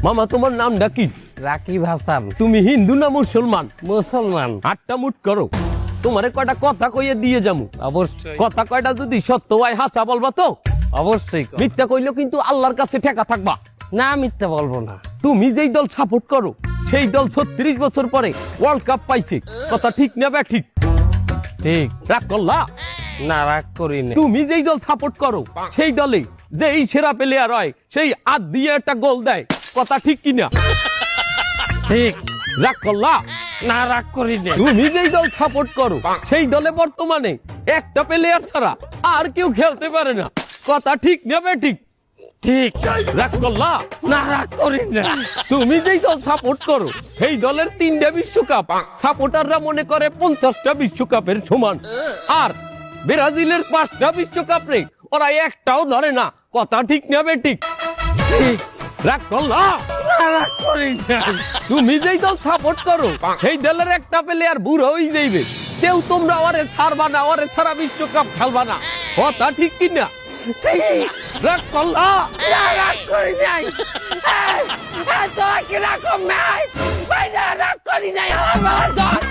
মামা তোমার নামটা কি? রাকিব হাসান। তুমি হিন্দু না মুসলমান? মুসলমান। আটটা মুট করো, তোমারে কয়টা কথা কইয়ে দিয়ে যামু। অবশ্যই কথা কয়টা যদি সত্য হয় হাসা বলবা তো? অবশ্যই কর। মিথ্যা কইলেও কিন্তু আল্লাহর কাছে ঠেকা থাকবা। না মিথ্যা বলবো না। তুমি যেই দল সাপোর্ট করো সেই দল 36 বছর পরে ওয়ার্ল্ড কাপ পাইছে, কথা ঠিক না বে ঠিক? ঠিক। রাগ করলা? না রাগ করি না। তুমি যেই দল সাপোর্ট করো সেই দলে যেই সেরা প্লেয়ার হয় সেই হাত দিয়ে একটা গোল দেয়, কথা ঠিক কিনা? ঠিক। রাগ করলা? না রাগ করি না। তুমি যেই দল সাপোর্ট করো সেই দলে বর্তমানে একটা প্লেয়ার ছাড়া আর কেউ খেলতে পারে না, কথা ঠিক না বে ঠিক? ঠিক। রাগ করলা? না রাগ করি না। তুমি যেই দল সাপোর্ট করো সেই দলের 3টা বিশ্বকাপ সাপোর্টাররা মনে করে 50টা বিশ্বকাপের সমান, আর ব্রাজিলের 5টা বিশ্বকাপ রে ওরা একটাও ধরে না, কথা ঠিক না বে ঠিক? ঠিক। রাগ করলা? না রাগ করি না। তুমি যেই দল সাপোর্ট করো সেই দলের একটা প্লেয়ার বুড়ো হয়ে যাইবে, কেউ তোমরা ওরে ছাড়বা না, ওরে ছাড়া বিশ্বকাপ খেলবা না, কথা ঠিক কিনা? ঠিক। রাগ করলা? না রাগ করি নাই। তোরা কি রাগ নাই? ভাই না রাগ করি নাই। আমার বেলা ধর।